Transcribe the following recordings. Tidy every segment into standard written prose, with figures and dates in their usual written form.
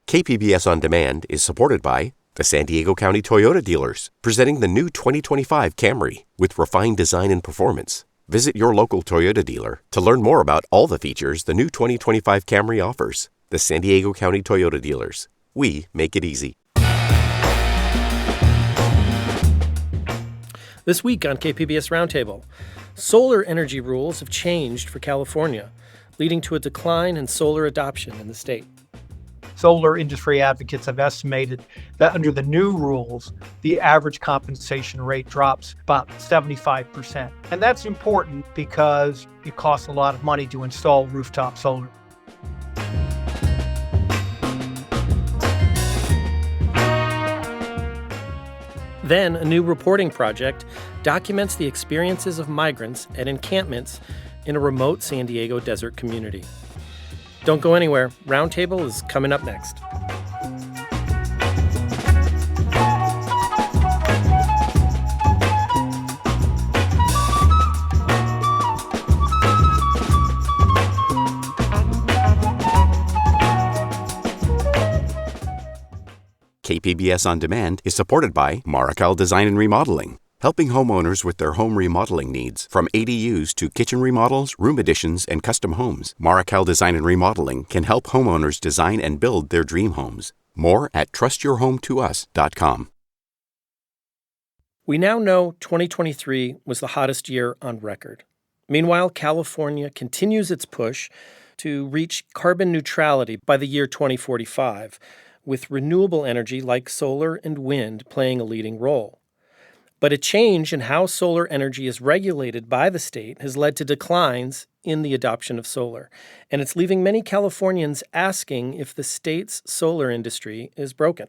KPBS On Demand is supported by the San Diego County Toyota dealers, presenting the new 2025 Camry with refined design and performance. Visit your local Toyota dealer to learn more about all the features the new 2025 Camry offers. The San Diego County Toyota dealers. We make it easy. This week on KPBS Roundtable, solar energy rules have changed for California, leading to a decline in solar adoption in the state. Solar industry advocates have estimated that under the new rules, the average compensation rate drops about 75%. And that's important because it costs a lot of money to install rooftop solar. Then, a new reporting project documents the experiences of migrants at encampments in a remote San Diego desert community. Don't go anywhere. Roundtable is coming up next. KPBS On Demand is supported by Marrokal Design and Remodeling, helping homeowners with their home remodeling needs. From ADUs to kitchen remodels, room additions, and custom homes, Marrokal Design and Remodeling can help homeowners design and build their dream homes. More at trustyourhometous.com. We now know 2023 was the hottest year on record. Meanwhile, California continues its push to reach carbon neutrality by the year 2045, with renewable energy like solar and wind playing a leading role. But a change in how solar energy is regulated by the state has led to declines in the adoption of solar, and it's leaving many Californians asking if the state's solar industry is broken.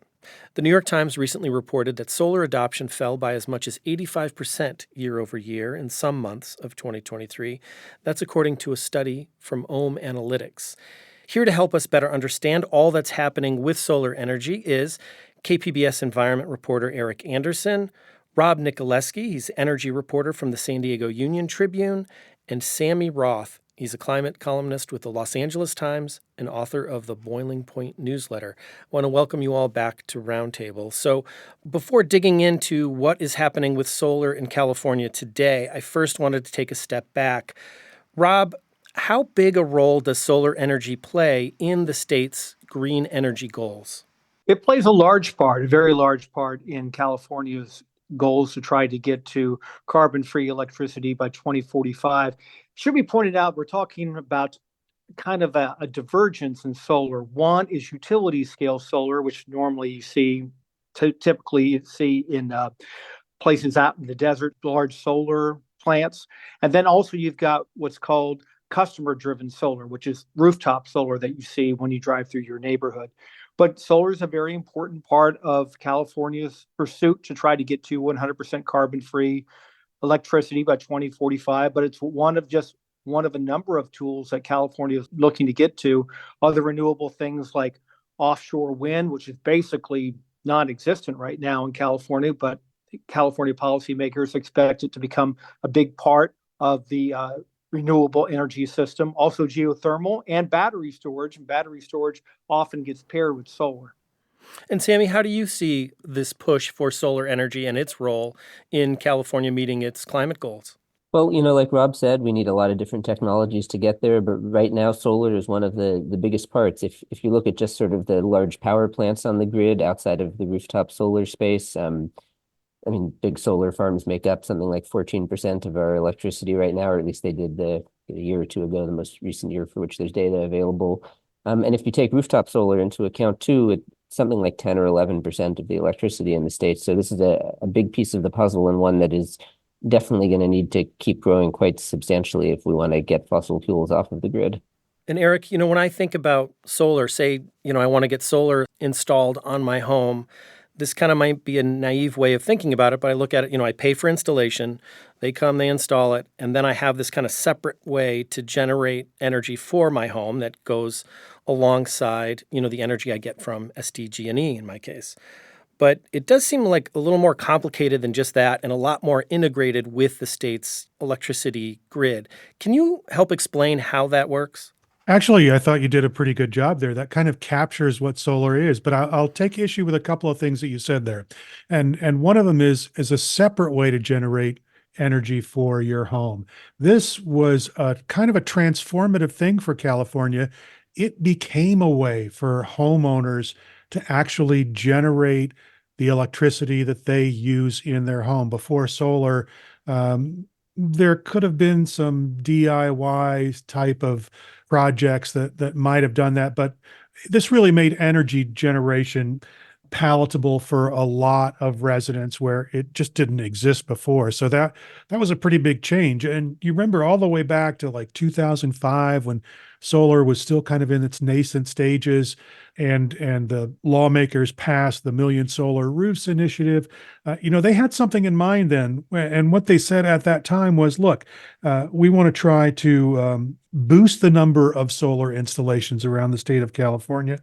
The New York Times recently reported that solar adoption fell by as much as 85% year over year in some months of 2023. That's according to a study from Ohm Analytics. Here to help us better understand all that's happening with solar energy is KPBS environment reporter Eric Anderson, Rob Nicoleski, he's energy reporter from the San Diego Union Tribune, and Sammy Roth, he's a climate columnist with the Los Angeles Times and author of the Boiling Point newsletter. I want to welcome you all back to Roundtable. So before digging into what is happening with solar in California today, I first wanted to take a step back. Rob, how big a role does solar energy play in the state's green energy goals? It plays a large part, a very large part in California's goals to try to get to carbon-free electricity by 2045. Should be pointed out, we're talking about kind of a divergence in solar. One is utility scale solar, which normally you see, typically see in places out in the desert, large solar plants. And then also you've got what's called customer-driven solar, which is rooftop solar that you see when you drive through your neighborhood. But solar is a very important part of California's pursuit to try to get to 100% carbon-free electricity by 2045. But it's one of a number of tools that California is looking to get to. Other renewable things like offshore wind, which is basically non-existent right now in California, but California policymakers expect it to become a big part of the renewable energy system, also geothermal and battery storage. And battery storage often gets paired with solar. And Sammy, how do you see this push for solar energy and its role in California meeting its climate goals? Well, like Rob said, we need a lot of different technologies to get there. But right now, solar is one of the biggest parts. If you look at just sort of the large power plants on the grid outside of the rooftop solar space, big solar farms make up something like 14% of our electricity right now, or at least they did a year or two ago, the most recent year for which there's data available. And if you take rooftop solar into account too, it's something like 10 or 11% of the electricity in the States. So this is a big piece of the puzzle, and one that is definitely going to need to keep growing quite substantially if we want to get fossil fuels off of the grid. And Eric, when I think about solar, say, I want to get solar installed on my home, this kind of might be a naive way of thinking about it, but I look at it, I pay for installation, they come, they install it, and then I have this kind of separate way to generate energy for my home that goes alongside, the energy I get from SDG&E in my case. But it does seem like a little more complicated than just that and a lot more integrated with the state's electricity grid. Can you help explain how that works? Actually, I thought you did a pretty good job there. That kind of captures what solar is, but I'll take issue with a couple of things that you said there. And one of them is a separate way to generate energy for your home. This was a kind of a transformative thing for California. It became a way for homeowners to actually generate the electricity that they use in their home. Before solar, there could have been some DIY type of projects that might have done that, but this really made energy generation palatable for a lot of residents where it just didn't exist before. So that was a pretty big change. And you remember all the way back to like 2005 when solar was still kind of in its nascent stages, and the lawmakers passed the Million Solar Roofs initiative. They had something in mind then, and what they said at that time was, look, we want to try to boost the number of solar installations around the state of California.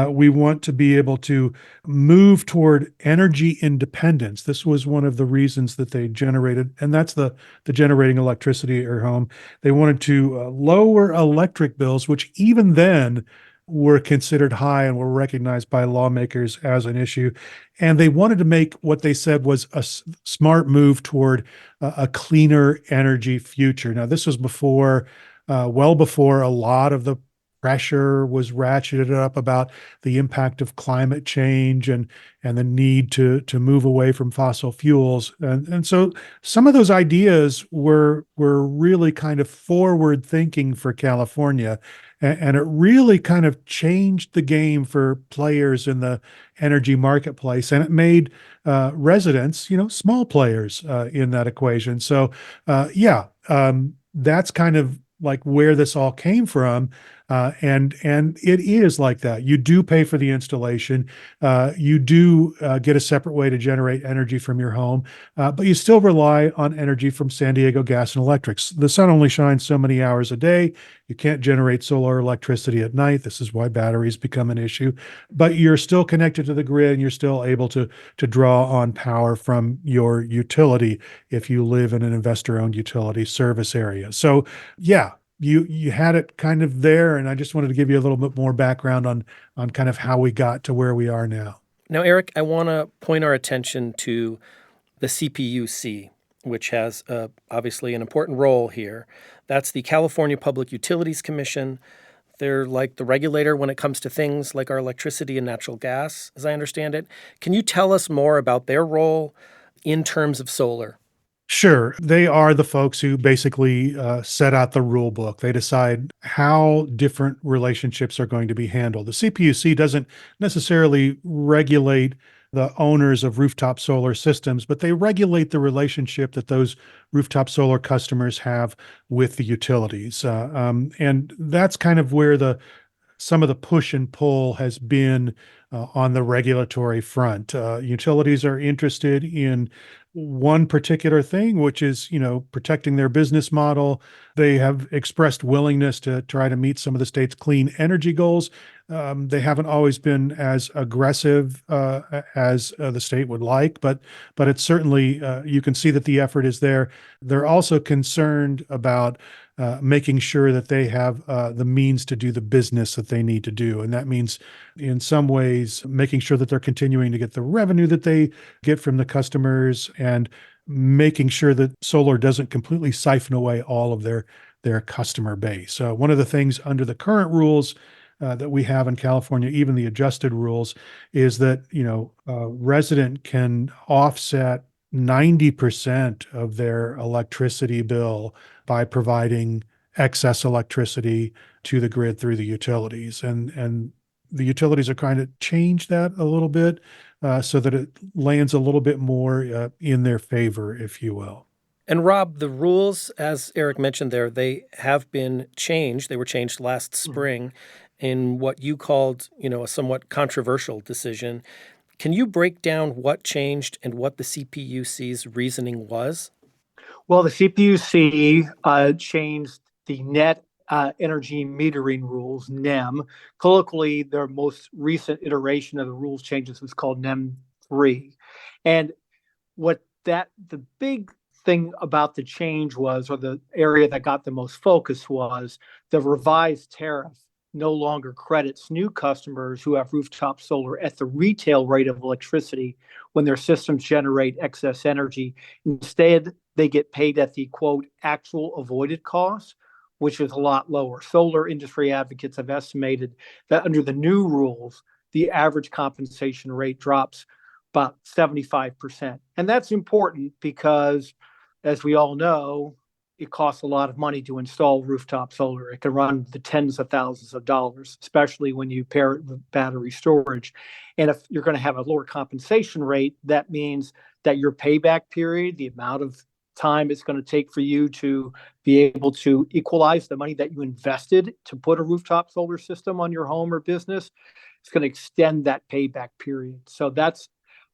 We want to be able to move toward energy independence. This was one of the reasons that they generated, and that's the generating electricity at your home. They wanted to lower electric bills, which even then were considered high and were recognized by lawmakers as an issue. And they wanted to make what they said was a smart move toward a cleaner energy future. Now, this was well before a lot of the pressure was ratcheted up about the impact of climate change and the need to move away from fossil fuels. And so some of those ideas were really kind of forward thinking for California. And it really kind of changed the game for players in the energy marketplace. And it made residents, small players in that equation. So, that's kind of like where this all came from. And it is like that. You do pay for the installation. You do get a separate way to generate energy from your home, but you still rely on energy from San Diego Gas and Electric. The sun only shines so many hours a day. You can't generate solar electricity at night. This is why batteries become an issue. But you're still connected to the grid, and you're still able to draw on power from your utility if you live in an investor-owned utility service area. So, yeah, you had it kind of there, and I just wanted to give you a little bit more background on kind of how we got to where we are now. Now, Eric, I want to point our attention to the CPUC, which has obviously an important role here. That's the California Public Utilities Commission. They're like the regulator when it comes to things like our electricity and natural gas, as I understand it. Can you tell us more about their role in terms of solar? Sure. They are the folks who basically set out the rule book. They decide how different relationships are going to be handled. The CPUC doesn't necessarily regulate the owners of rooftop solar systems, but they regulate the relationship that those rooftop solar customers have with the utilities. And that's kind of where some of the push and pull has been on the regulatory front. Utilities are interested in one particular thing, which is, protecting their business model. They have expressed willingness to try to meet some of the state's clean energy goals. They haven't always been as aggressive as the state would like, but it's certainly, you can see that the effort is there. They're also concerned about making sure that they have the means to do the business that they need to do. And that means, in some ways, making sure that they're continuing to get the revenue that they get from the customers, and making sure that solar doesn't completely siphon away all of their customer base. One of the things under the current rules that we have in California, even the adjusted rules, is that a resident can offset 90% of their electricity bill by providing excess electricity to the grid through the utilities. And the utilities are trying to change that a little bit so that it lands a little bit more in their favor, if you will. And Rob, the rules, as Eric mentioned there, they have been changed. They were changed last spring in what you called, a somewhat controversial decision. Can you break down what changed and what the CPUC's reasoning was? Well, the CPUC changed the net energy metering rules, NEM. Colloquially, their most recent iteration of the rules changes was called NEM 3. And the big thing about the change was, or the area that got the most focus was, the revised tariff no longer credits new customers who have rooftop solar at the retail rate of electricity when their systems generate excess energy. Instead, they get paid at the quote actual avoided cost, which is a lot lower. Solar industry advocates have estimated that under the new rules, the average compensation rate drops about 75%. And that's important because, as we all know, it costs a lot of money to install rooftop solar. It can run the tens of thousands of dollars, especially when you pair it with battery storage. And if you're going to have a lower compensation rate, that means that your payback period, the amount of time it's going to take for you to be able to equalize the money that you invested to put a rooftop solar system on your home or business, it's going to extend that payback period. So that's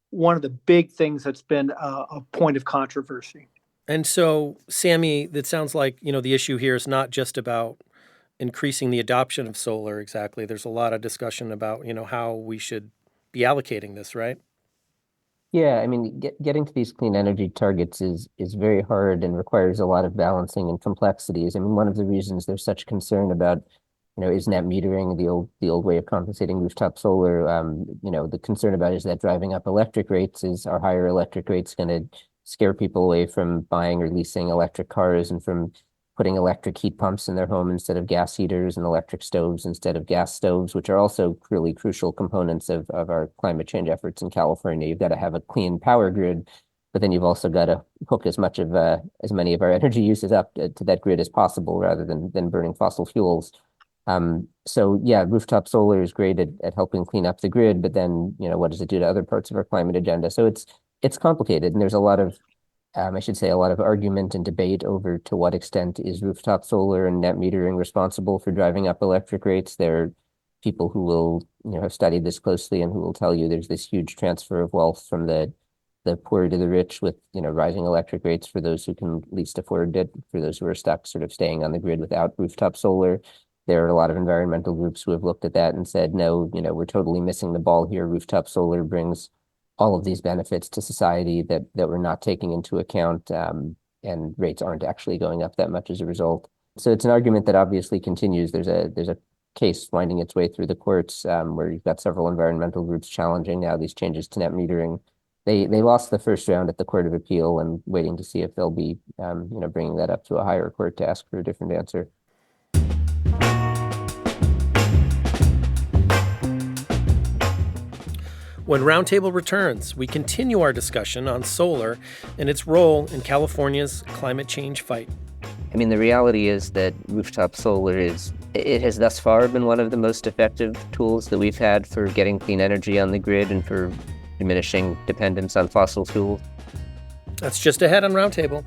one of the big things that's been a point of controversy. And so, Sammy, that sounds like, the issue here is not just about increasing the adoption of solar exactly. There's a lot of discussion about, how we should be allocating this, right? Yeah, I mean, getting to these clean energy targets is very hard and requires a lot of balancing and complexities. I mean, one of the reasons there's such concern about, is net metering, the old way of compensating rooftop solar. The concern about is that driving up electric rates, are higher electric rates going to scare people away from buying or leasing electric cars and from putting electric heat pumps in their home instead of gas heaters and electric stoves instead of gas stoves, which are also really crucial components of our climate change efforts in California. You've got to have a clean power grid, but then you've also got to hook as many of our energy uses up to that grid as possible rather than burning fossil fuels. So yeah, rooftop solar is great at helping clean up the grid, but then, what does it do to other parts of our climate agenda? So it's complicated, and there's a lot of a lot of argument and debate over to what extent is rooftop solar and net metering responsible for driving up electric rates. There are people who will, have studied this closely and who will tell you there's this huge transfer of wealth from the poor to the rich with, rising electric rates for those who can least afford it, for those who are stuck sort of staying on the grid without rooftop solar. There are a lot of environmental groups who have looked at that and said, no, we're totally missing the ball here. Rooftop solar brings all of these benefits to society that we're not taking into account, and rates aren't actually going up that much as a result. So it's an argument that obviously continues. There's a case winding its way through the courts, where you've got several environmental groups challenging now these changes to net metering. They lost the first round at the Court of Appeal and waiting to see if they'll be bringing that up to a higher court to ask for a different answer. When Roundtable returns, we continue our discussion on solar and its role in California's climate change fight. I mean, the reality is that rooftop solar it has thus far been one of the most effective tools that we've had for getting clean energy on the grid and for diminishing dependence on fossil fuels. That's just ahead on Roundtable.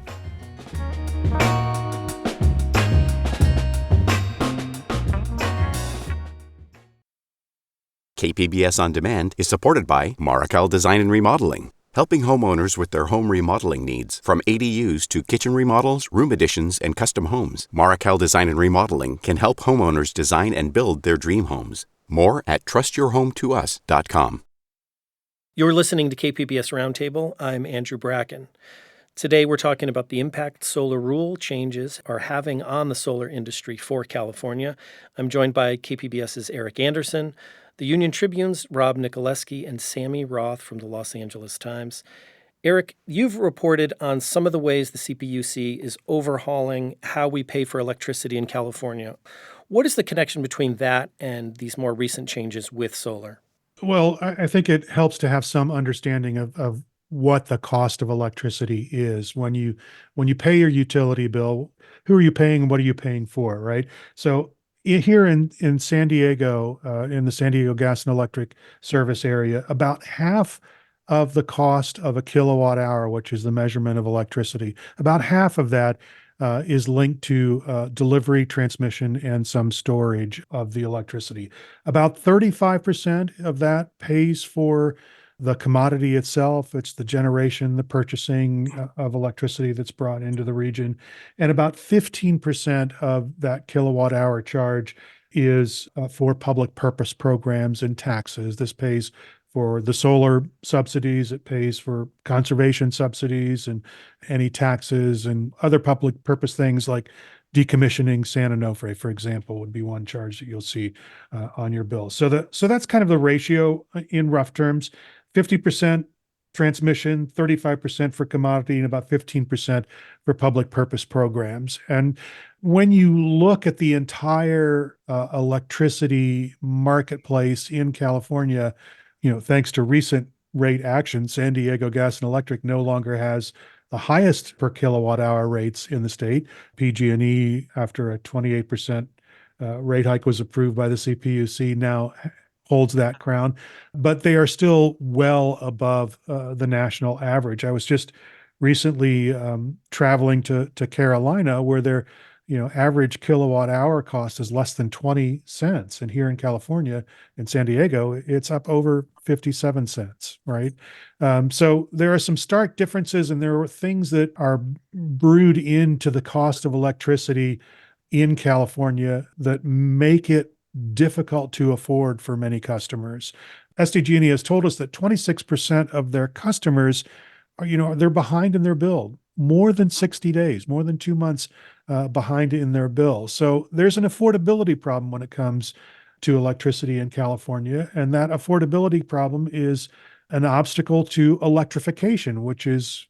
KPBS On Demand is supported by Marrokal Design and Remodeling, helping homeowners with their home remodeling needs. From ADUs to kitchen remodels, room additions, and custom homes, Marrokal Design and Remodeling can help homeowners design and build their dream homes. More at trustyourhometous.com. You're listening to KPBS Roundtable. I'm Andrew Bracken. Today we're talking about the impact solar rule changes are having on the solar industry for California. I'm joined by KPBS's Eric Anderson, the Union Tribune's Rob Nicoleski, and Sammy Roth from the Los Angeles Times. Eric, you've reported on some of the ways the CPUC is overhauling how we pay for electricity in California. What is the connection between that and these more recent changes with solar? Well, I think it helps to have some understanding of what the cost of electricity is. When you pay your utility bill, who are you paying and what are you paying for, right? So here in San Diego, in the San Diego Gas and Electric Service area, about half of the cost of a kilowatt hour, which is the measurement of electricity, about half of that is linked to delivery, transmission, and some storage of the electricity. About 35% of that pays for the commodity itself. It's the generation, the purchasing of electricity that's brought into the region. And about 15% of that kilowatt hour charge is for public purpose programs and taxes. This pays for the solar subsidies. It pays for conservation subsidies and any taxes and other public purpose things like decommissioning San Onofre, for example, would be one charge that you'll see on your bill. So that's kind of the ratio in rough terms: 50% transmission, 35% for commodity, and about 15% for public purpose programs. And when you look at the entire electricity marketplace in California, thanks to recent rate action, San Diego Gas and Electric no longer has the highest per kilowatt hour rates in the state. PG&E, after a 28% rate hike was approved by the CPUC, now holds that crown, but they are still well above the national average. I was just recently traveling to Carolina, where their average kilowatt hour cost is less than 20 cents. And here in California, in San Diego, it's up over 57 cents, right? So there are some stark differences, and there are things that are brewed into the cost of electricity in California that make it difficult to afford for many customers. SDG&E has told us that 26% of their customers are, they're behind in their bill, more than 60 days, more than 2 months behind in their bill. So there's an affordability problem when it comes to electricity in California. And that affordability problem is an obstacle to electrification, which is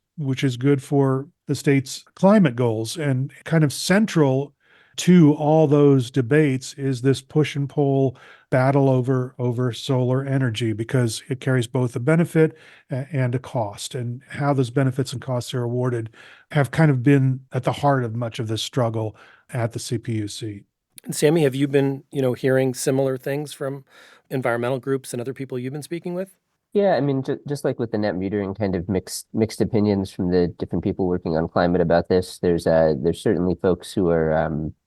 good for the state's climate goals. And kind of central to all those debates is this push and pull battle over solar energy, because it carries both a benefit and a cost. And how those benefits and costs are awarded have kind of been at the heart of much of this struggle at the CPUC. And Sammy, have you been, hearing similar things from environmental groups and other people you've been speaking with? Yeah, I mean, just like with the net metering, kind of mixed opinions from the different people working on climate about this. There's certainly folks who are,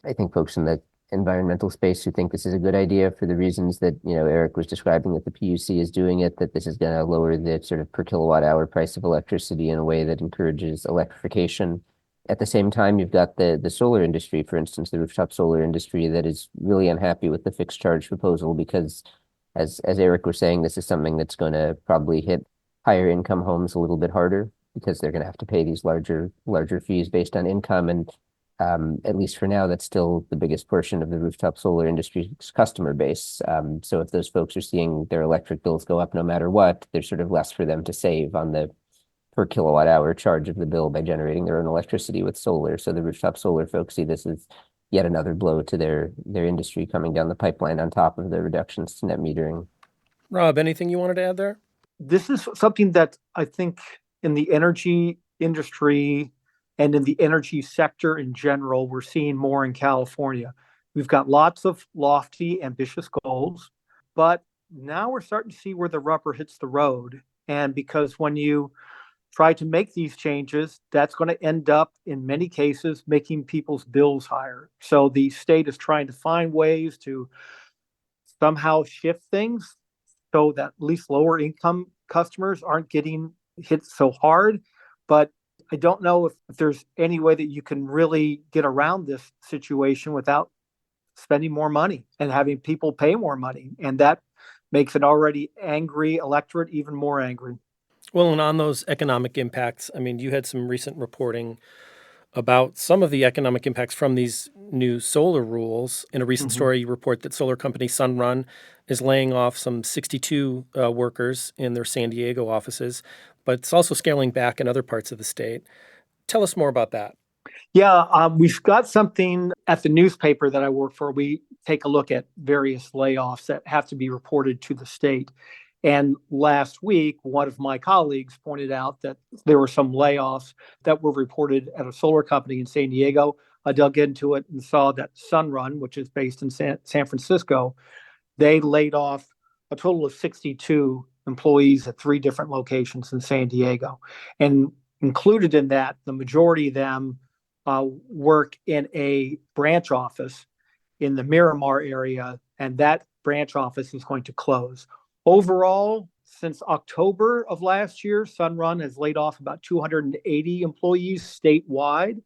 I think, folks in the environmental space who think this is a good idea for the reasons that Eric was describing, that the PUC is doing it, that this is going to lower the sort of per kilowatt hour price of electricity in a way that encourages electrification. At the same time, you've got the solar industry, for instance, the rooftop solar industry, that is really unhappy with the fixed charge proposal because, as Eric was saying, this is something that's going to probably hit higher income homes a little bit harder, because they're going to have to pay these larger fees based on income. And at least for now, that's still the biggest portion of the rooftop solar industry's customer base. So if those folks are seeing their electric bills go up no matter what, there's sort of less for them to save on the per kilowatt hour charge of the bill by generating their own electricity with solar. So the rooftop solar folks see this as yet another blow to their industry coming down the pipeline on top of the reductions to net metering. Rob, anything you wanted to add there? This is something that I think in the energy industry and in the energy sector in general, we're seeing more in California. We've got lots of lofty, ambitious goals, but now we're starting to see where the rubber hits the road. And because when you try to make these changes, that's going to end up, in many cases, making people's bills higher. So the state is trying to find ways to somehow shift things so that at least lower income customers aren't getting hit so hard. But I don't know if there's any way that you can really get around this situation without spending more money and having people pay more money. And that makes an already angry electorate even more angry. Well, and on those economic impacts, I mean, you had some recent reporting about some of the economic impacts from these new solar rules. In a recent story, you report that solar company Sunrun is laying off some 62 workers in their San Diego offices, but it's also scaling back in other parts of the state. Tell us more about that. Yeah, we've got something at the newspaper that I work for. We take a look at various layoffs that have to be reported to the state. And last week, one of my colleagues pointed out that there were some layoffs that were reported at a solar company in San Diego. I dug into it and saw that Sunrun, which is based in San Francisco, they laid off a total of 62 employees at 3 different locations in San Diego. And included in that, the majority of them work in a branch office in the Miramar area, and that branch office is going to close. Overall, since October of last year, Sunrun has laid off about 280 employees statewide.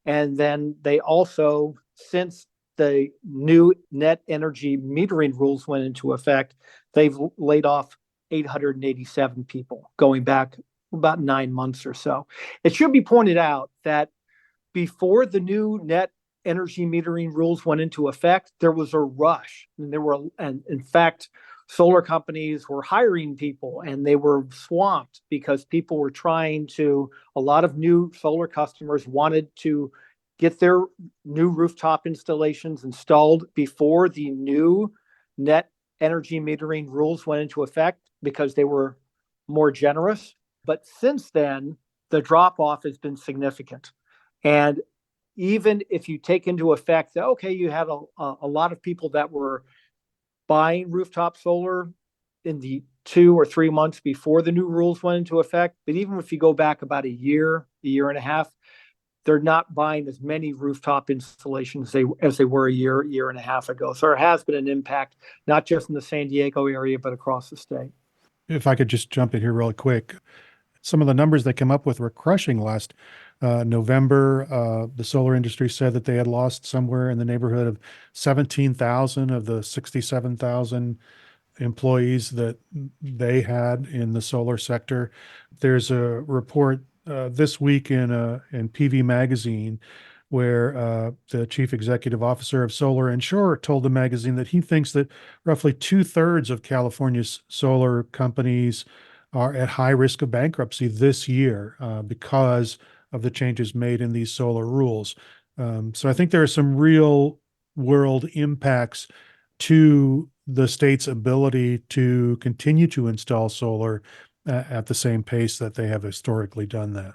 And then they also, since the new net energy metering rules went into effect, they've laid off 887 people going back about 9 months or so. It should be pointed out that before the new net energy metering rules went into effect, there was a rush. And in fact, solar companies were hiring people and they were swamped because people were a lot of new solar customers wanted to get their new rooftop installations installed before the new net energy metering rules went into effect because they were more generous. But since then, the drop off has been significant. And even if you take into effect that, okay, you had a lot of people that were buying rooftop solar in the 2 or 3 months before the new rules went into effect, but even if you go back about a year and a half, they're not buying as many rooftop installations as they were a year and a half ago. So there has been an impact, not just in the San Diego area, but across the state. If I could just jump in here really quick, some of the numbers they came up with were crushing last November. The solar industry said that they had lost somewhere in the neighborhood of 17,000 of the 67,000 employees that they had in the solar sector. There's a report this week in PV Magazine where the chief executive officer of Solar and Shore told the magazine that he thinks that roughly 2/3 of California's solar companies are at high risk of bankruptcy this year because of the changes made in these solar rules. So I think there are some real world impacts to the state's ability to continue to install solar at the same pace that they have historically done that.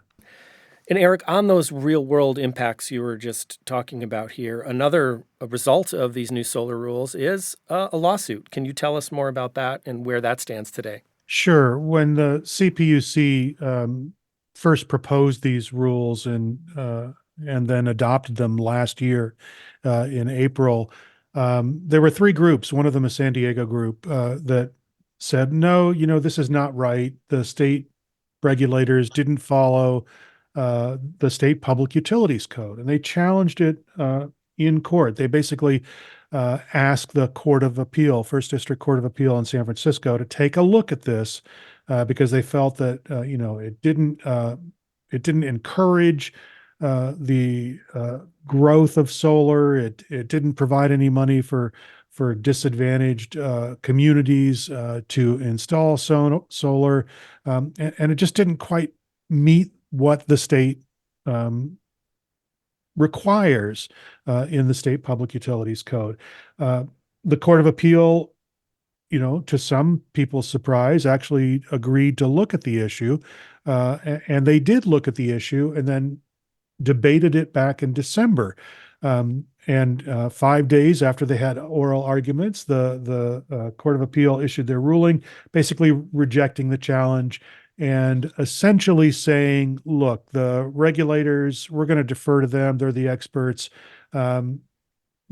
And Eric, on those real world impacts you were just talking about here, another result of these new solar rules is a lawsuit. Can you tell us more about that and where that stands today? Sure. When the CPUC first proposed these rules and then adopted them last year in April, there were three groups. One of them, a San Diego group, that said, no, this is not right. The state regulators didn't follow the state public utilities code, and they challenged it in court. They basically asked the Court of Appeal, First District Court of Appeal in San Francisco, to take a look at this because they felt that it didn't encourage the growth of solar. It didn't provide any money for disadvantaged communities to install solar, and it just didn't quite meet what the state requires in the state public utilities code. The Court of Appeal, to some people's surprise, actually agreed to look at the issue, and they did look at the issue and then debated it back in December. And 5 days after they had oral arguments, the Court of Appeal issued their ruling, basically rejecting the challenge and essentially saying, look, the regulators, we're going to defer to them. They're the experts.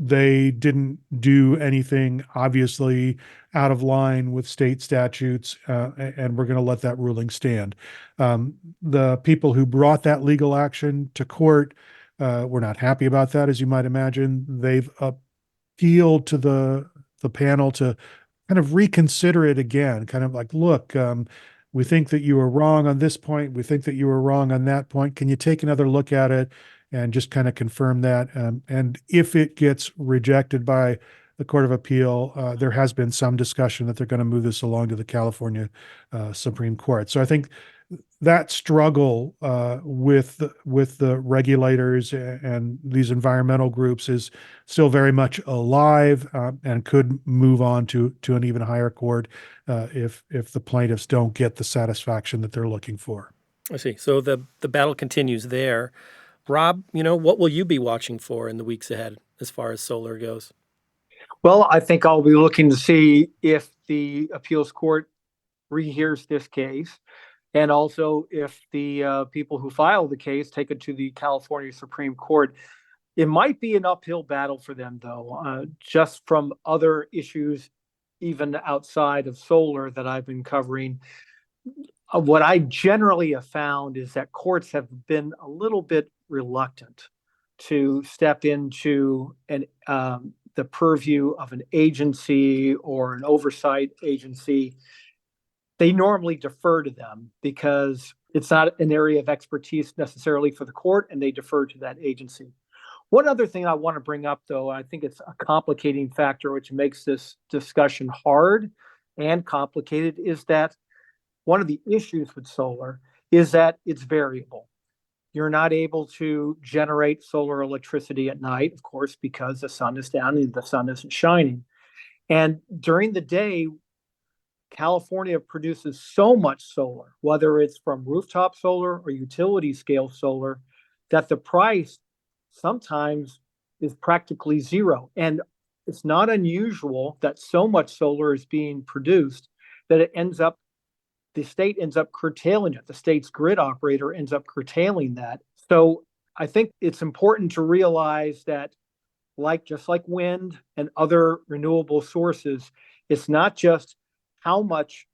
They didn't do anything obviously out of line with state statutes, and we're going to let that ruling stand. The people who brought that legal action to court were not happy about that, as you might imagine. They've appealed to the panel to kind of reconsider it again, kind of like, look, we think that you were wrong on this point. We think that you were wrong on that point. Can you take another look at it and just kind of confirm that? And if it gets rejected by the Court of Appeal, there has been some discussion that they're going to move this along to the California Supreme Court. So I think that struggle with the regulators and these environmental groups is still very much alive and could move on to an even higher court if the plaintiffs don't get the satisfaction that they're looking for. I see. So the battle continues there. Rob, what will you be watching for in the weeks ahead as far as solar goes? Well, I think I'll be looking to see if the appeals court rehears this case, and also if the people who filed the case take it to the California Supreme Court. It might be an uphill battle for them, though, just from other issues, even outside of solar that I've been covering. What I generally have found is that courts have been a little bit reluctant to step into the purview of an agency or an oversight agency they normally defer to them because it's not an area of expertise necessarily for the court, and they defer to that agency. One other thing I want to bring up, though, I think it's a complicating factor which makes this discussion hard and complicated, is that one of the issues with solar is that it's variable. You're not able to generate solar electricity at night, of course, because the sun is down and the sun isn't shining. And during the day, California produces so much solar, whether it's from rooftop solar or utility scale solar, that the price sometimes is practically zero. And it's not unusual that so much solar is being produced that the state ends up curtailing it. The state's grid operator ends up curtailing that. So I think it's important to realize that, just like wind and other renewable sources, it's not just how much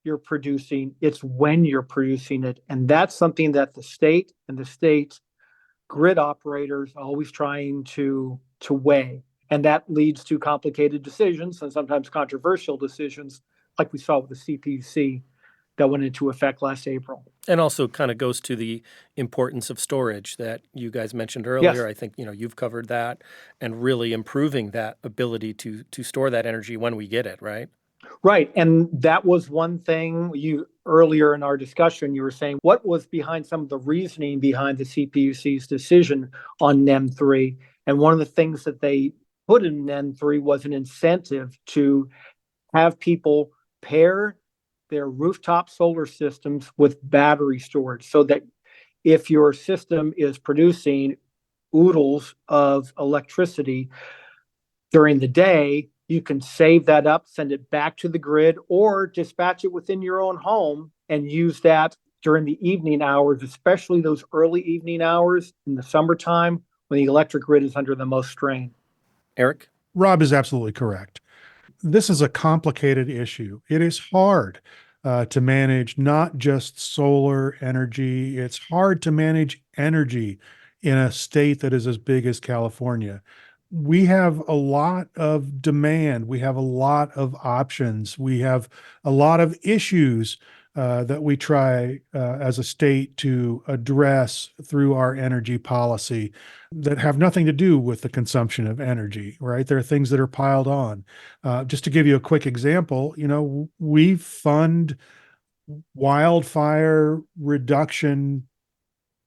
you're producing, it's when you're producing it. And that's something that the state and the state grid operators are always trying to weigh. And that leads to complicated decisions and sometimes controversial decisions, like we saw with the CPUC that went into effect last April. And also kind of goes to the importance of storage that you guys mentioned earlier. Yes. I think, you've covered that, and really improving that ability to store that energy when we get it, right? Right. And that was one thing earlier in our discussion, you were saying what was behind some of the reasoning behind the CPUC's decision on NEM 3. And one of the things that they put in NEM 3 was an incentive to have people pair their rooftop solar systems with battery storage, so that if your system is producing oodles of electricity during the day, you can save that up, send it back to the grid, or dispatch it within your own home and use that during the evening hours, especially those early evening hours in the summertime when the electric grid is under the most strain. Eric? Rob is absolutely correct. This is a complicated issue. It is hard to manage not just solar energy. It's hard to manage energy in a state that is as big as California. We have a lot of demand. We have a lot of options. We have a lot of issues that we try as a state to address through our energy policy that have nothing to do with the consumption of energy, right? There are things that are piled on. Just to give you a quick example, we fund wildfire reduction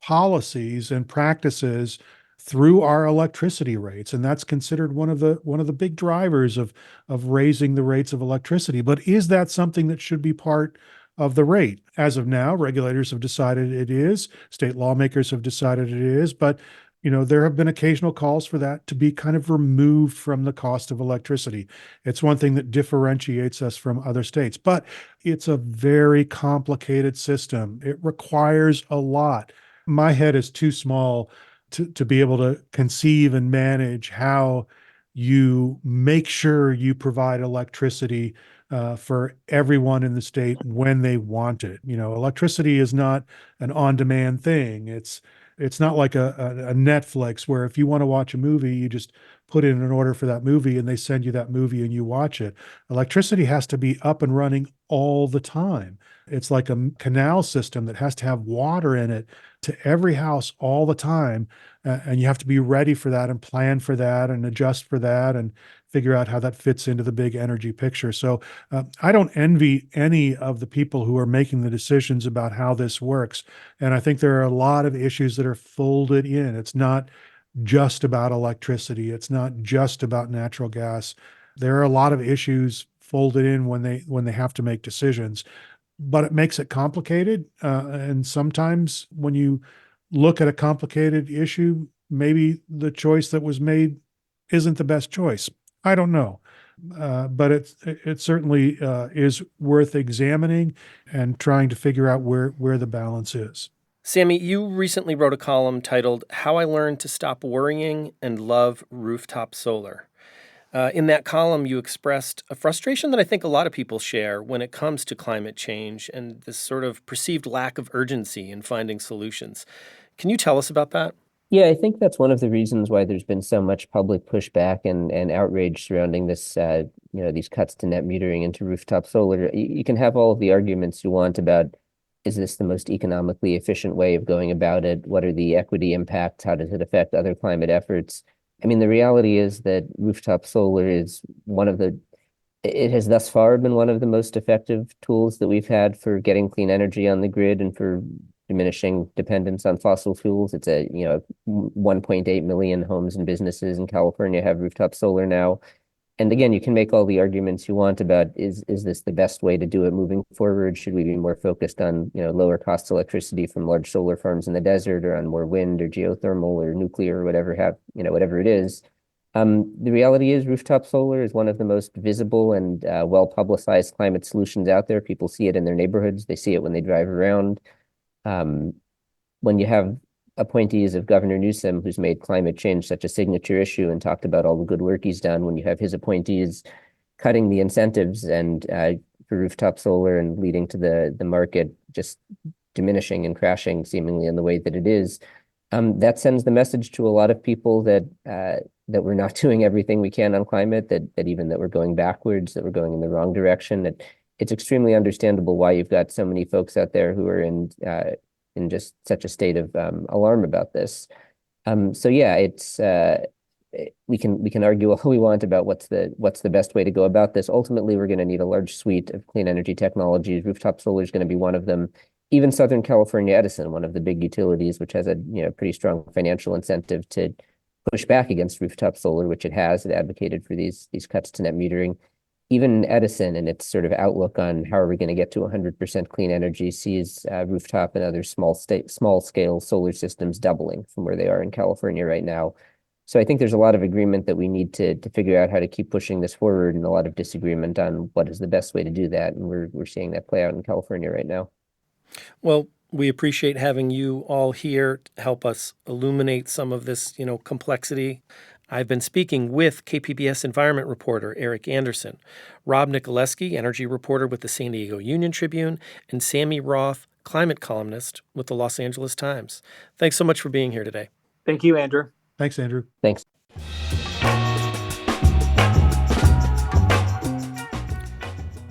policies and practices through our electricity rates, and that's considered one of the big drivers of raising the rates of electricity. But is that something that should be part of the rate? As of now, regulators have decided it is, state lawmakers have decided it is, but there have been occasional calls for that to be kind of removed from the cost of electricity. It's one thing that differentiates us from other states, but it's a very complicated system. It requires a lot. My head is too small to be able to conceive and manage how you make sure you provide electricity for everyone in the state when they want it. Electricity is not an on-demand thing. It's not like a Netflix where if you want to watch a movie, you just put in an order for that movie and they send you that movie and you watch it. Electricity has to be up and running all the time. It's like a canal system that has to have water in it to every house all the time. And you have to be ready for that and plan for that and adjust for that and figure out how that fits into the big energy picture. So I don't envy any of the people who are making the decisions about how this works. And I think there are a lot of issues that are folded in. It's not just about electricity. It's not just about natural gas. There are a lot of issues folded in when they have to make decisions, but it makes it complicated. And sometimes when you look at a complicated issue, maybe the choice that was made isn't the best choice. I don't know. But it certainly is worth examining and trying to figure out where the balance is. Sammy, you recently wrote a column titled How I Learned to Stop Worrying and Love Rooftop Solar. In that column, you expressed a frustration that I think a lot of people share when it comes to climate change and this sort of perceived lack of urgency in finding solutions. Can you tell us about that? Yeah, I think that's one of the reasons why there's been so much public pushback and outrage surrounding this, these cuts to net metering into rooftop solar. You can have all of the arguments you want about, is this the most economically efficient way of going about it? What are the equity impacts? How does it affect other climate efforts? I mean, the reality is that rooftop solar is it has thus far been one of the most effective tools that we've had for getting clean energy on the grid and for diminishing dependence on fossil fuels. It's 1.8 million homes and businesses in California have rooftop solar now. And again, you can make all the arguments you want about is this the best way to do it moving forward? Should we be more focused on, lower cost electricity from large solar farms in the desert, or on more wind or geothermal or nuclear or whatever it is? The reality is rooftop solar is one of the most visible and well-publicized climate solutions out there. People see it in their neighborhoods. They see it when they drive around. Um, when you have appointees of Governor Newsom, who's made climate change such a signature issue and talked about all the good work he's done, when you have his appointees cutting the incentives and for rooftop solar and leading to the market just diminishing and crashing seemingly in the way that it is, that sends the message to a lot of people that we're not doing everything we can on climate, that we're going backwards, that we're going in the wrong direction. That it's extremely understandable why you've got so many folks out there who are in just such a state of alarm about this. So yeah, it's we can argue all we want about what's the best way to go about this. Ultimately, we're going to need a large suite of clean energy technologies. Rooftop solar is going to be one of them. Even Southern California Edison, one of the big utilities, which has a pretty strong financial incentive to push back against rooftop solar, which it has. It advocated for these cuts to net metering. Even Edison, and its sort of outlook on how are we going to get to 100% clean energy, sees rooftop and other small scale solar systems doubling from where they are in California right now. So I think there's a lot of agreement that we need to figure out how to keep pushing this forward, and a lot of disagreement on what is the best way to do that. And we're seeing that play out in California right now. Well, we appreciate having you all here to help us illuminate some of this, complexity. I've been speaking with KPBS environment reporter Eric Anderson, Rob Nicoleski, energy reporter with the San Diego Union Tribune, and Sammy Roth, climate columnist with the Los Angeles Times. Thanks so much for being here today. Thank you, Andrew. Thanks, Andrew. Thanks.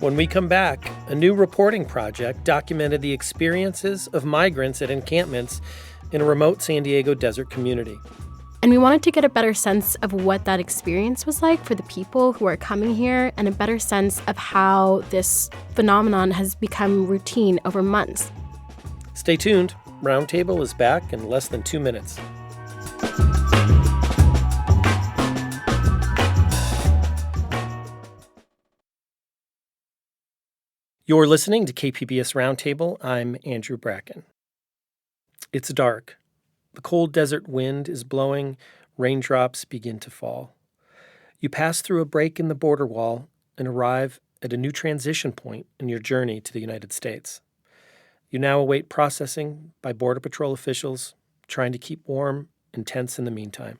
When we come back, a new reporting project documented the experiences of migrants at encampments in a remote San Diego desert community. And we wanted to get a better sense of what that experience was like for the people who are coming here, and a better sense of how this phenomenon has become routine over months. Stay tuned. Roundtable is back in less than 2 minutes. You're listening to KPBS Roundtable. I'm Andrew Bracken. It's dark. The cold desert wind is blowing. Raindrops begin to fall. You pass through a break in the border wall and arrive at a new transition point in your journey to the United States. You now await processing by Border Patrol officials, trying to keep warm and tense in the meantime.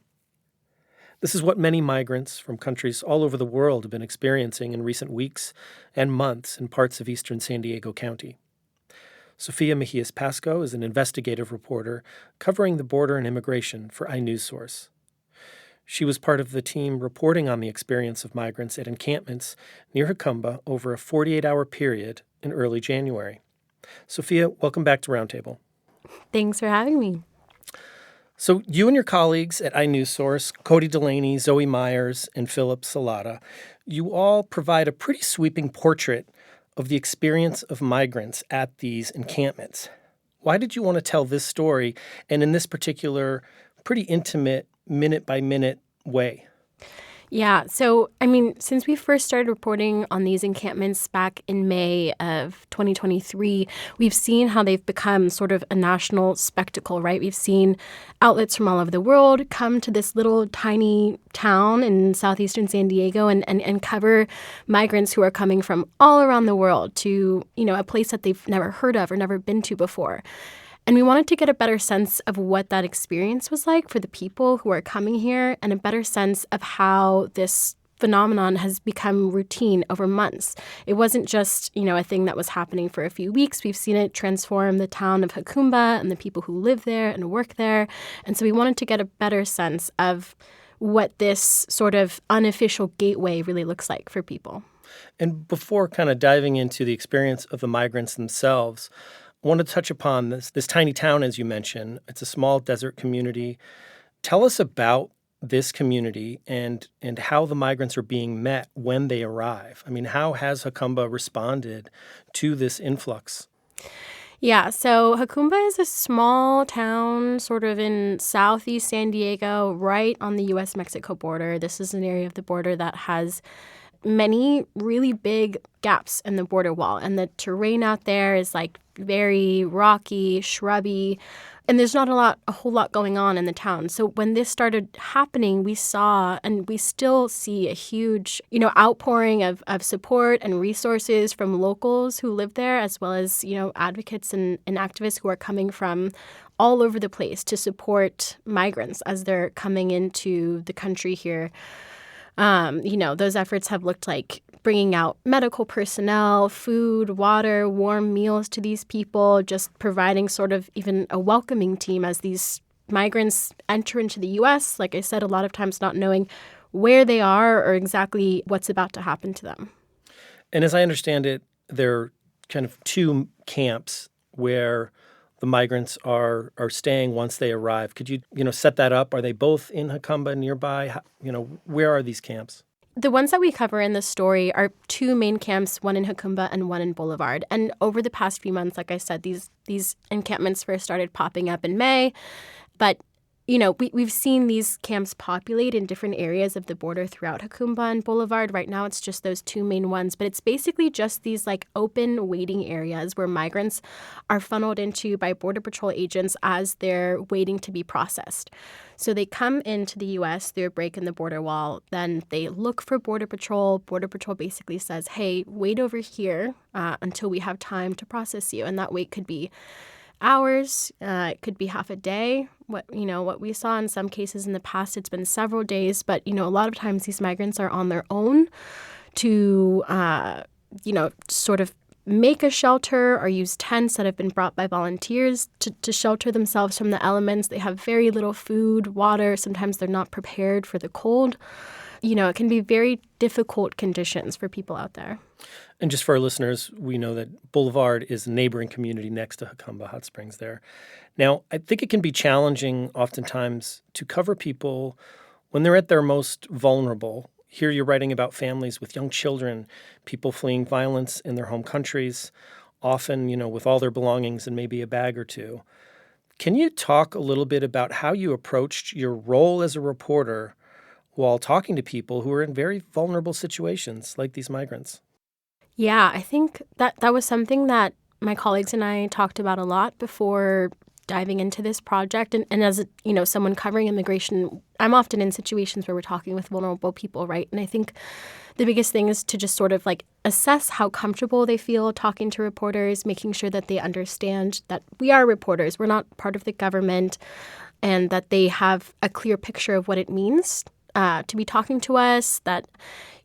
This is what many migrants from countries all over the world have been experiencing in recent weeks and months in parts of eastern San Diego County. Sophia Mejias Pasco is an investigative reporter covering the border and immigration for iNewsSource. She was part of the team reporting on the experience of migrants at encampments near Jacumba over a 48-hour period in early January. Sophia, welcome back to Roundtable. Thanks for having me. So you and your colleagues at iNewsSource, Cody Delaney, Zoe Myers, and Philip Salata, you all provide a pretty sweeping portrait of the experience of migrants at these encampments. Why did you want to tell this story, and in this particular pretty intimate, minute-by-minute way? Yeah, so, since we first started reporting on these encampments back in May of 2023, we've seen how they've become sort of a national spectacle, right? We've seen outlets from all over the world come to this little tiny town in southeastern San Diego and cover migrants who are coming from all around the world to, a place that they've never heard of or never been to before. And we wanted to get a better sense of what that experience was like for the people who are coming here, and a better sense of how this phenomenon has become routine over months. It wasn't just, a thing that was happening for a few weeks. We've seen it transform the town of Hakumba and the people who live there and work there. And so we wanted to get a better sense of what this sort of unofficial gateway really looks like for people. And before kind of diving into the experience of the migrants themselves, I want to touch upon this tiny town, as you mentioned. It's a small desert community. Tell us about this community and how the migrants are being met when they arrive. I mean, how has Hakumba responded to this influx? Yeah, so Hakumba is a small town sort of in southeast San Diego, right on the U.S.-Mexico border. This is an area of the border that has many really big gaps in the border wall. And the terrain out there is like very rocky, shrubby, and there's not a whole lot going on in the town. So when this started happening, we saw, and we still see, a huge, outpouring of support and resources from locals who live there, as well as, advocates and activists who are coming from all over the place to support migrants as they're coming into the country here. Those efforts have looked like bringing out medical personnel, food, water, warm meals to these people, just providing sort of even a welcoming team as these migrants enter into the U.S., like I said, a lot of times not knowing where they are or exactly what's about to happen to them. And as I understand it, there are kind of two camps where the migrants are staying once they arrive. Could you, set that up? Are they both in Hakumba nearby? Where are these camps? The ones that we cover in the story are two main camps, one in Hakumba and one in Boulevard. And over the past few months, like I said, these encampments first started popping up in May. But, we've seen these camps populate in different areas of the border throughout Hakumba and Boulevard. Right now, it's just those two main ones. But it's basically just these open waiting areas where migrants are funneled into by Border Patrol agents as they're waiting to be processed. So they come into the U.S. through a break in the border wall. Then they look for Border Patrol. Border Patrol basically says, hey, wait over here until we have time to process you. And that wait could be hours. It could be half a day. What we saw in some cases in the past, it's been several days. But, a lot of times these migrants are on their own to, sort of make a shelter or use tents that have been brought by volunteers to shelter themselves from the elements. They have very little food, water. Sometimes they're not prepared for the cold. It can be very difficult conditions for people out there. And just for our listeners, we know that Boulevard is a neighboring community next to Hakumba Hot Springs there. Now, I think it can be challenging oftentimes to cover people when they're at their most vulnerable. Here you're writing about families with young children, people fleeing violence in their home countries, often, with all their belongings and maybe a bag or two. Can you talk a little bit about how you approached your role as a reporter while talking to people who are in very vulnerable situations like these migrants? Yeah, I think that was something that my colleagues and I talked about a lot before diving into this project. And as, someone covering immigration, I'm often in situations where we're talking with vulnerable people, right? And I think the biggest thing is to just sort of assess how comfortable they feel talking to reporters, making sure that they understand that we are reporters, we're not part of the government, and that they have a clear picture of what it means to be talking to us, that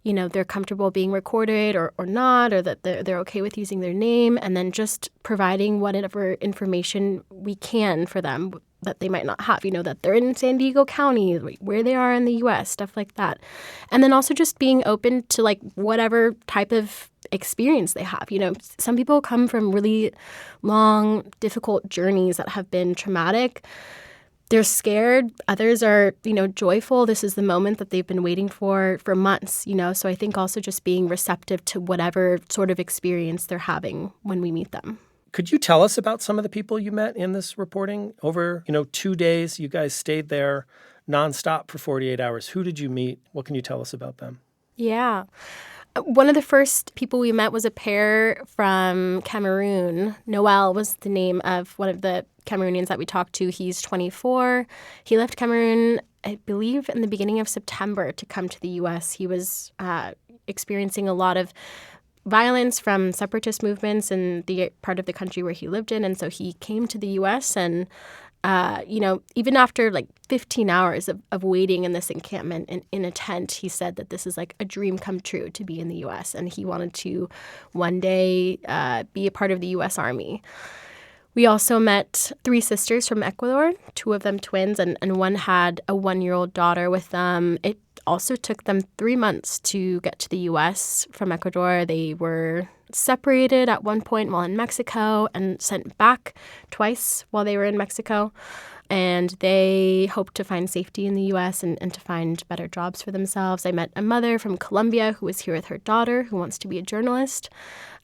they're comfortable being recorded or not, or that they're okay with using their name, and then just providing whatever information we can for them that they might not have, that they're in San Diego County, where they are in the U.S., stuff like that. And then also just being open to whatever type of experience they have. Some people come from really long, difficult journeys that have been traumatic. They're scared. Others are, joyful. This is the moment that they've been waiting for months, So I think also just being receptive to whatever sort of experience they're having when we meet them. Could you tell us about some of the people you met in this reporting? Over, 2 days, you guys stayed there nonstop for 48 hours. Who did you meet? What can you tell us about them? Yeah. One of the first people we met was a pair from Cameroon. Noel was the name of one of the Cameroonians that we talked to. He's 24. He left Cameroon, I believe, in the beginning of September to come to the U.S. He was experiencing a lot of violence from separatist movements in the part of the country where he lived in. And so he came to the U.S. and even after like 15 hours of waiting in this encampment in a tent, he said that this is like a dream come true to be in the U.S. and he wanted to one day be a part of the U.S. Army. We also met 3 sisters from Ecuador, 2 of them twins, and one had a 1-year-old daughter with them. It also took them 3 months to get to the U.S. from Ecuador. They were separated at one point while in Mexico and sent back twice while they were in Mexico. And they hoped to find safety in the U.S. and to find better jobs for themselves. I met a mother from Colombia who was here with her daughter who wants to be a journalist.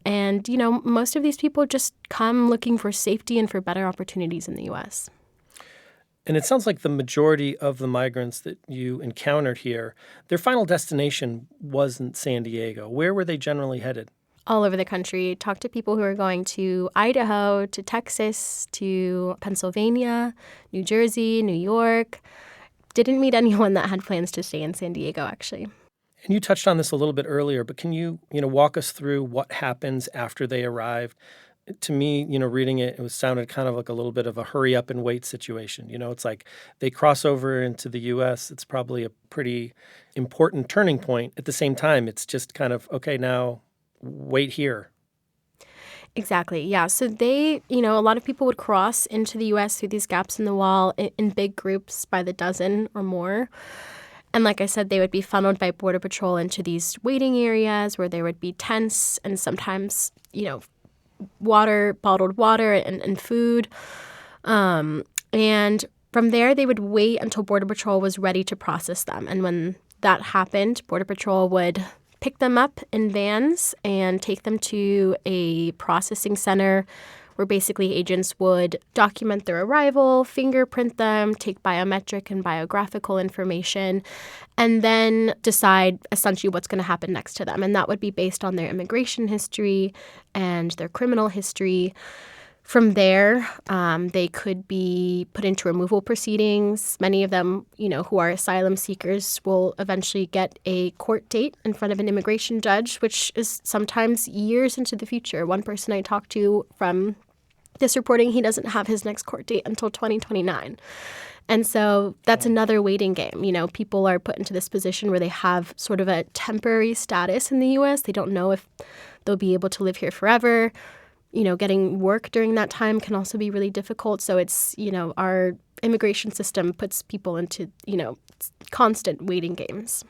And, most of these people just come looking for safety and for better opportunities in the U.S. And it sounds like the majority of the migrants that you encountered here, their final destination wasn't San Diego. Where were they generally headed? All over the country. Talked to people who are going to Idaho, to Texas, to Pennsylvania, New Jersey, New York. Didn't meet anyone that had plans to stay in San Diego, actually. And you touched on this a little bit earlier, but can you, walk us through what happens after they arrived? To me, reading it, sounded kind of like a little bit of a hurry up and wait situation. It's like they cross over into the U.S. It's probably a pretty important turning point. At the same time, it's just kind of, okay, now wait here. Exactly. Yeah. So they, a lot of people would cross into the U.S. through these gaps in the wall in big groups by the dozen or more. And like I said, they would be funneled by Border Patrol into these waiting areas where there would be tents and sometimes, bottled water and food. And from there, they would wait until Border Patrol was ready to process them. And when that happened, Border Patrol would pick them up in vans and take them to a processing center where basically agents would document their arrival, fingerprint them, take biometric and biographical information, and then decide essentially what's going to happen next to them. And that would be based on their immigration history and their criminal history. From there, they could be put into removal proceedings. Many of them, who are asylum seekers will eventually get a court date in front of an immigration judge, which is sometimes years into the future. One person I talked to from this reporting, he doesn't have his next court date until 2029. And so that's another waiting game. People are put into this position where they have sort of a temporary status in the U.S. They don't know if they'll be able to live here forever. Getting work during that time can also be really difficult. So it's, our immigration system puts people into, constant waiting games.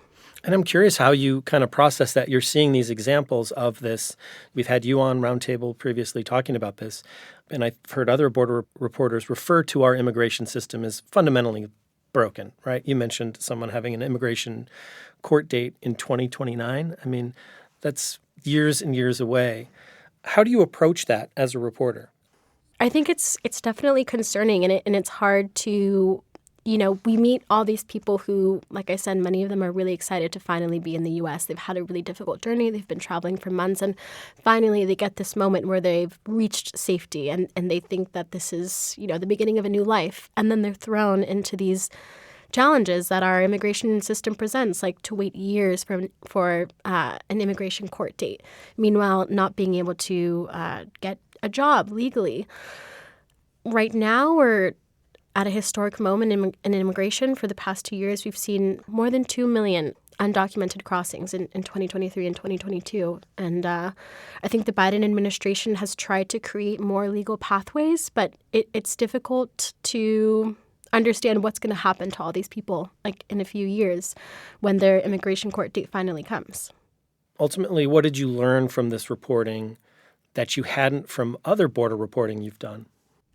And I'm curious how you kind of process that. You're seeing these examples of this. We've had you on Roundtable previously talking about this. And I've heard other border reporters refer to our immigration system as fundamentally broken, right? You mentioned someone having an immigration court date in 2029. I mean, that's years and years away. How do you approach that as a reporter? I think it's definitely concerning, and it's hard to, we meet all these people who, like I said, many of them are really excited to finally be in the U.S. They've had a really difficult journey. They've been traveling for months, and finally they get this moment where they've reached safety, and they think that this is, the beginning of a new life. And then they're thrown into these challenges that our immigration system presents, like to wait years for an immigration court date. Meanwhile, not being able to get a job legally. Right now, we're at a historic moment in immigration. For the past 2 years, we've seen more than 2 million undocumented crossings in 2023 and 2022. And I think the Biden administration has tried to create more legal pathways, but it's difficult to understand what's going to happen to all these people, like in a few years when their immigration court date finally comes. Ultimately, what did you learn from this reporting that you hadn't from other border reporting you've done?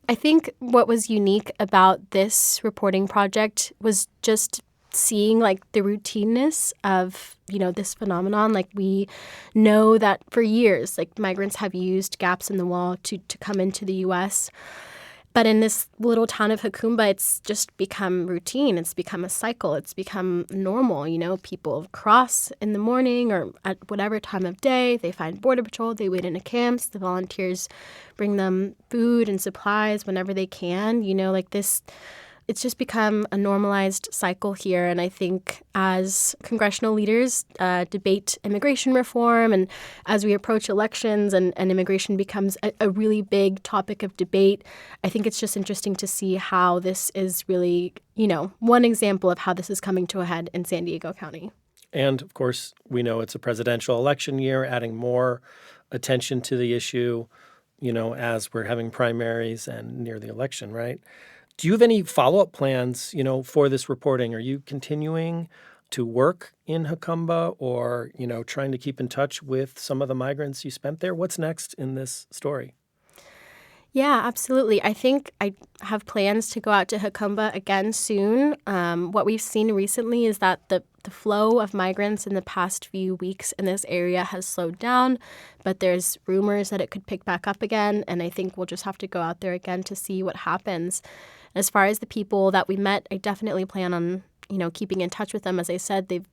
I think what was unique about this reporting project was just seeing like the routineness of, this phenomenon. Like we know that for years, like migrants have used gaps in the wall to come into the U.S., but in this little town of Jacumba, it's just become routine. It's become a cycle. It's become normal. People cross in the morning or at whatever time of day. They find Border Patrol. They wait in the camps. The volunteers bring them food and supplies whenever they can. This it's just become a normalized cycle here. And I think as congressional leaders debate immigration reform, and as we approach elections and immigration becomes a really big topic of debate, I think it's just interesting to see how this is really, one example of how this is coming to a head in San Diego County. And of course, we know it's a presidential election year, adding more attention to the issue, as we're having primaries and near the election, right? Do you have any follow-up plans, for this reporting? Are you continuing to work in Jacumba or, trying to keep in touch with some of the migrants you spent there? What's next in this story? Yeah, absolutely. I think I have plans to go out to Jacumba again soon. What we've seen recently is that the flow of migrants in the past few weeks in this area has slowed down, but there's rumors that it could pick back up again, and I think we'll just have to go out there again to see what happens. As far as the people that we met, I definitely plan on, keeping in touch with them. As I said, they've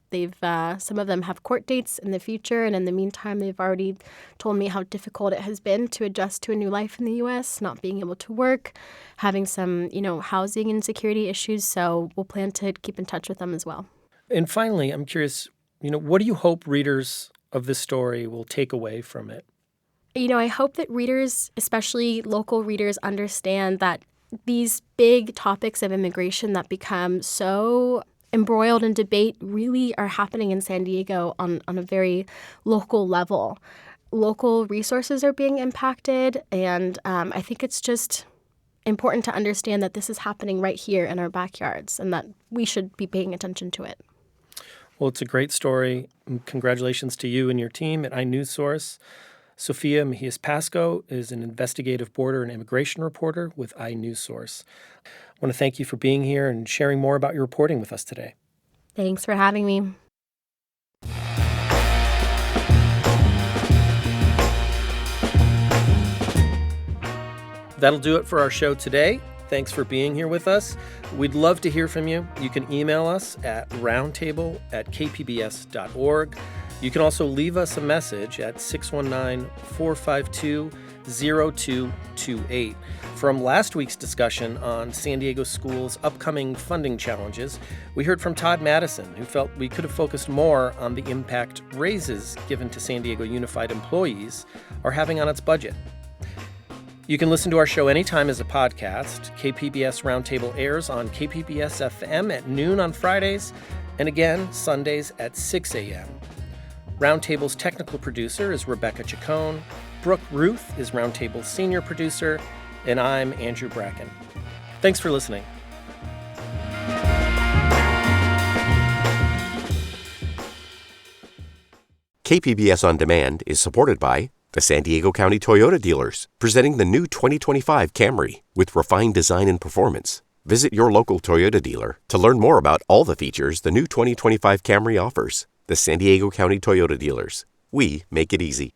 some of them have court dates in the future, and in the meantime, they've already told me how difficult it has been to adjust to a new life in the U.S., not being able to work, having some, housing insecurity issues. So we'll plan to keep in touch with them as well. And finally, I'm curious, what do you hope readers of this story will take away from it? I hope that readers, especially local readers, understand that these big topics of immigration that become so embroiled in debate really are happening in San Diego on a very local level. Local resources are being impacted, and I think it's just important to understand that this is happening right here in our backyards and that we should be paying attention to it. Well, it's a great story. Congratulations to you and your team at iNewsSource. Sofia Mejias-Pasco is an investigative border and immigration reporter with iNewsSource. I want to thank you for being here and sharing more about your reporting with us today. Thanks for having me. That'll do it for our show today. Thanks for being here with us. We'd love to hear from you. You can email us at roundtable@kpbs.org. You can also leave us a message at 619-452-0228. From last week's discussion on San Diego schools' upcoming funding challenges, we heard from Todd Madison, who felt we could have focused more on the impact raises given to San Diego Unified employees are having on its budget. You can listen to our show anytime as a podcast. KPBS Roundtable airs on KPBS FM at noon on Fridays, and again Sundays at 6 a.m. Roundtable's technical producer is Rebecca Chacon. Brooke Ruth is Roundtable's senior producer, and I'm Andrew Bracken. Thanks for listening. KPBS On Demand is supported by the San Diego County Toyota dealers, presenting the new 2025 Camry with refined design and performance. Visit your local Toyota dealer to learn more about all the features the new 2025 Camry offers. The San Diego County Toyota dealers. We make it easy.